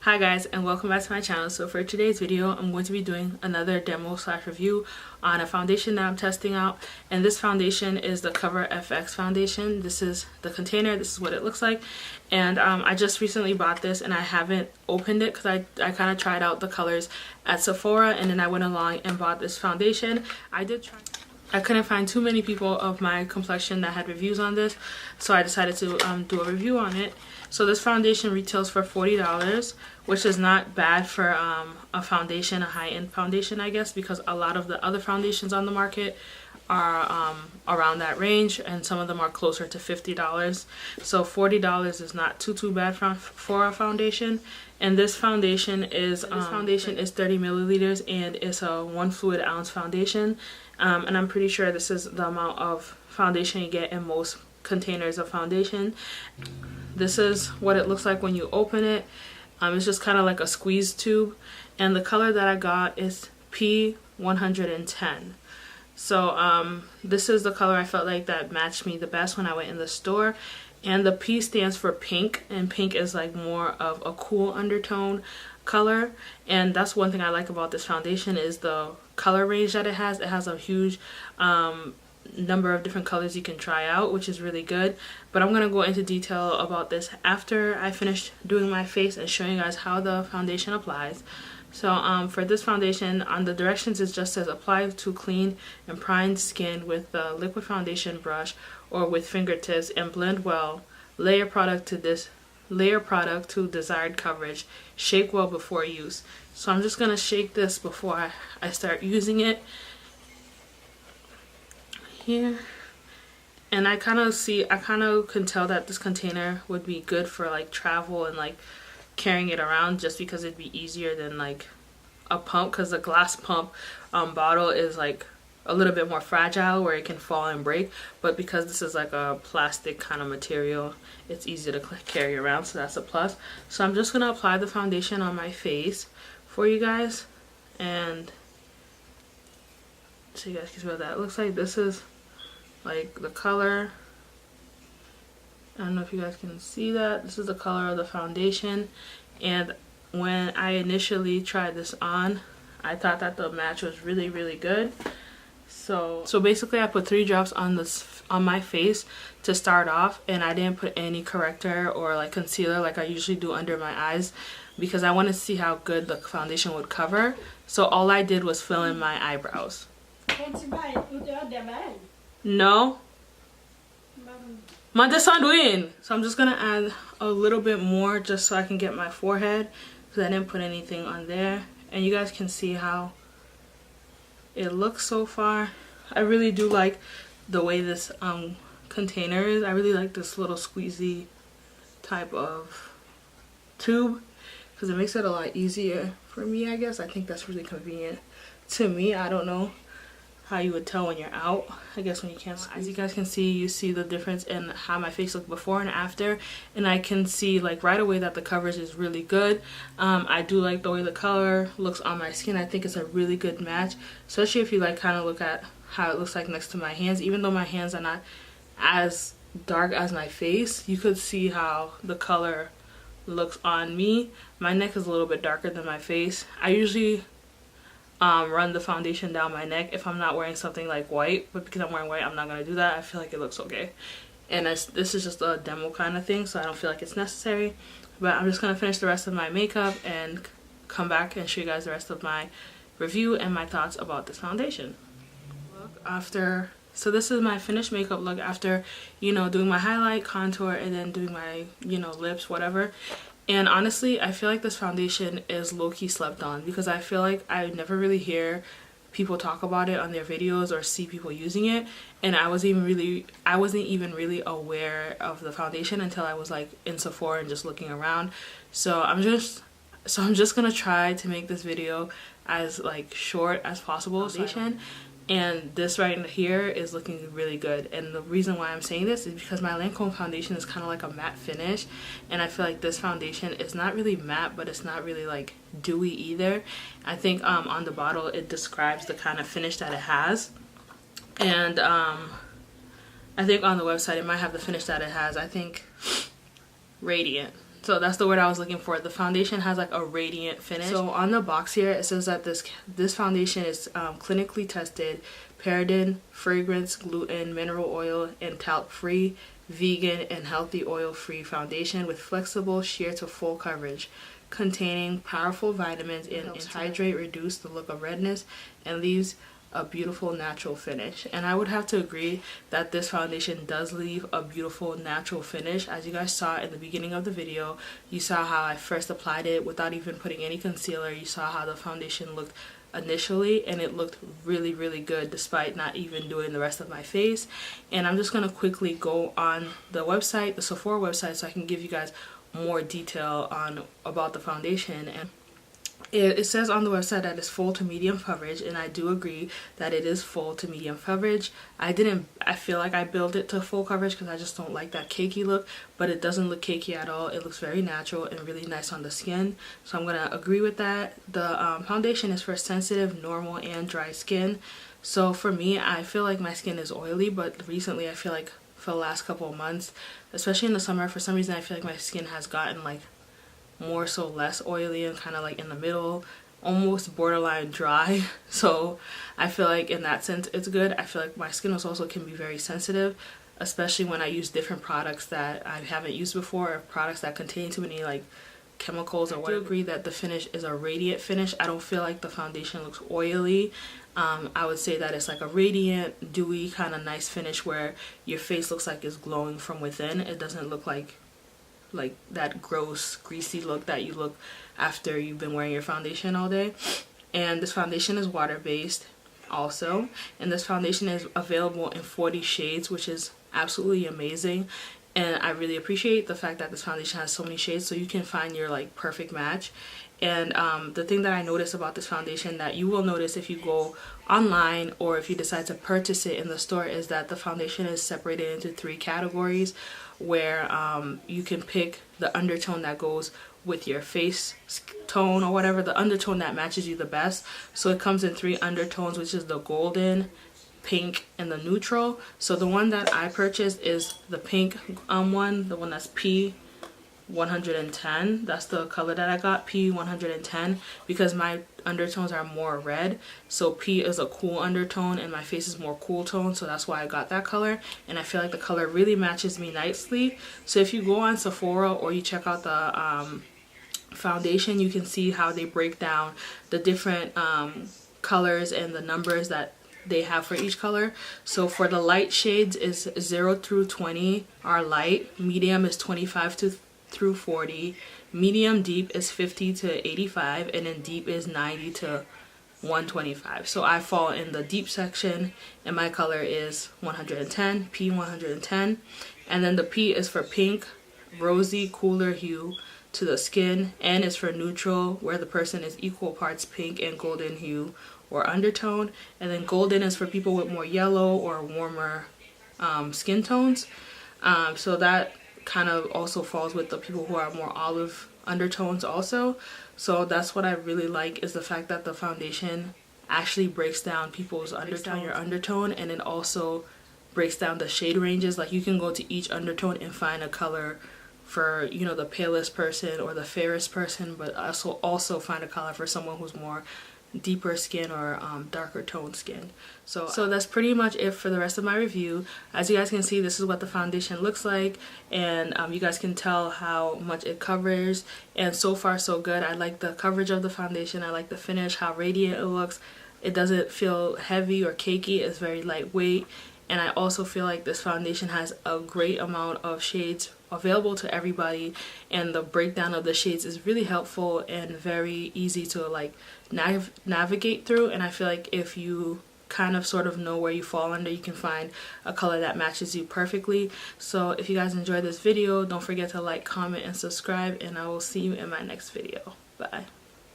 Hi guys, and welcome back to my channel. So for today's video, I'm going to be doing another demo / review on a foundation that I'm testing out, and this foundation is the Cover FX foundation. This is the container, this is what it looks like, and I just recently bought this and I haven't opened it because I kind of tried out the colors at Sephora, and then I went along and bought this foundation. I couldn't find too many people of my complexion that had reviews on this, so I decided to do a review on it. So this foundation retails for $40, which is not bad for a foundation, a high-end foundation, I guess, because a lot of the other foundations on the market are around that range, and some of them are closer to $50. So $40 is not too bad for a foundation. And this foundation is 30 milliliters, and it's a 1 fluid ounce foundation. And I'm pretty sure this is the amount of foundation you get in most containers of foundation. This is what it looks like when you open it. It's just kind of like a squeeze tube, and the color that I got is P110. So this is the color I felt like that matched me the best when I went in the store. And the P stands for pink, and pink is like more of a cool undertone color. And that's one thing I like about this foundation is the color range that it has. It has a huge number of different colors you can try out, which is really good. But I'm gonna go into detail about this after I finish doing my face and showing you guys how the foundation applies. So for this foundation, on the directions it just says apply to clean and prime skin with the liquid foundation brush or with fingertips and blend well. Layer product to desired coverage. Shake well before use. So I'm just gonna shake this before I start using it here. And I kind of can tell that this container would be good for like travel and like carrying it around, just because it'd be easier than like a pump, because the glass pump bottle is like a little bit more fragile where it can fall and break, but because this is like a plastic kind of material, it's easy to carry around, so that's a plus. So I'm just gonna apply the foundation on my face for you guys, and so you guys can see what that looks like. This is like the color. I don't know if you guys can see that. This is the color of the foundation, and when I initially tried this on, I thought that the match was really good. So basically I put 3 drops on my face to start off, and I didn't put any corrector or like concealer like I usually do under my eyes, because I want to see how good the foundation would cover. So all I did was fill in my eyebrows. No. So I'm just gonna add a little bit more just so I can get my forehead, because I didn't put anything on there, and you guys can see how it looks so far. I really do like the way this container is. I really like this little squeezy type of tube, because it makes it a lot easier for me, I guess. I think that's really convenient to me. I don't know how you would tell when you're out, I guess, when you can't squeeze. As you guys can see, you see the difference in how my face looked before and after, and I can see like right away that the coverage is really good. I do like the way the color looks on my skin. I think it's a really good match, especially if you like kind of look at how it looks like next to my hands. Even though my hands are not as dark as my face, you could see how the color looks on me. My neck is a little bit darker than my face. I usually run the foundation down my neck if I'm not wearing something like white, but because I'm wearing white, I'm not gonna do that. I feel like it looks okay, and this is just a demo kind of thing, so I don't feel like it's necessary. But I'm just gonna finish the rest of my makeup and come back and show you guys the rest of my review and my thoughts about this foundation. So this is my finished makeup look after, you know, doing my highlight, contour, and then doing my, you know, lips, whatever. And honestly, I feel like this foundation is low-key slept on, because I feel like I never really hear people talk about it on their videos or see people using it. And I wasn't even really aware of the foundation until I was like in Sephora and just looking around. So I'm just gonna try to make this video as like short as possible. And this right here is looking really good, and the reason why I'm saying this is because my Lancome foundation is kind of like a matte finish, and I feel like this foundation is not really matte, but it's not really like dewy either. I think on the bottle it describes the kind of finish that it has, and I think on the website it might have the finish that it has. I think radiant. So that's the word I was looking for. The foundation has like a radiant finish. So on the box here, it says that this foundation is clinically tested, paraben, fragrance, gluten, mineral oil, and talc free, vegan, and healthy oil free foundation with flexible sheer to full coverage, containing powerful vitamins and hydrate, reduce the look of redness, and leaves a beautiful natural finish. And I would have to agree that this foundation does leave a beautiful natural finish. As you guys saw in the beginning of the video, you saw how I first applied it without even putting any concealer. You saw how the foundation looked initially, and it looked really, really good despite not even doing the rest of my face. And I'm just going to quickly go on the website, the Sephora website, so I can give you guys more detail on about the foundation. And it says on the website that it's full to medium coverage, and I do agree that it is full to medium coverage. I feel like I built it to full coverage because I just don't like that cakey look, but it doesn't look cakey at all. It looks very natural and really nice on the skin, so I'm gonna agree with that. The foundation is for sensitive, normal, and dry skin. So for me, I feel like my skin is oily, but recently I feel like for the last couple of months, especially in the summer, for some reason I feel like my skin has gotten like more so less oily and kind of like in the middle, almost borderline dry. So I feel like in that sense it's good. I feel like my skin also can be very sensitive, especially when I use different products that I haven't used before, or products that contain too many like chemicals or whatever. I do agree that the finish is a radiant finish. I don't feel like the foundation looks oily. I would say that it's like a radiant, dewy kind of nice finish where your face looks like it's glowing from within. It doesn't look like that gross greasy look that you look after you've been wearing your foundation all day. And this foundation is water based also, and this foundation is available in 40 shades, which is absolutely amazing. And I really appreciate the fact that this foundation has so many shades, so you can find your like perfect match. And the thing that I notice about this foundation that you will notice if you go online or if you decide to purchase it in the store is that the foundation is separated into 3 categories, where you can pick the undertone that goes with your face tone or whatever, the undertone that matches you the best. So it comes in 3 undertones, which is the golden, pink, and the neutral. So the one that I purchased is the pink one, the one that's P110. That's the color that I got, P110, because my undertones are more red. So P is a cool undertone and my face is more cool tone, so that's why I got that color. And I feel like the color really matches me nicely. So if you go on Sephora or you check out the foundation, you can see how they break down the different colors and the numbers that they have for each color. So for the light shades is 0 through 20 are light, medium is 25 through 40, medium deep is 50 to 85, and then deep is 90 to 125. So I fall in the deep section and my color is 110, P110. And then the P is for pink, rosy, cooler hue to the skin. N is for neutral, where the person is equal parts pink and golden hue or undertone. And then golden is for people with more yellow or warmer skin tones. So that kind of also falls with the people who are more olive undertones also. So that's what I really like, is the fact that the foundation actually breaks down people's undertone, and it also breaks down the shade ranges. Like you can go to each undertone and find a color for, you know, the palest person or the fairest person, but also find a color for someone who's more deeper skin or darker toned skin. So that's pretty much it for the rest of my review. As you guys can see, this is what the foundation looks like, and you guys can tell how much it covers, and so far so good. I like the coverage of the foundation. I like the finish, how radiant it looks. It doesn't feel heavy or cakey. It's very lightweight. And I also feel like this foundation has a great amount of shades available to everybody, and the breakdown of the shades is really helpful and very easy to like navigate through. And I feel like if you kind of sort of know where you fall under, you can find a color that matches you perfectly. So if you guys enjoyed this video, don't forget to like, comment, and subscribe, and I will see you in my next video. Bye.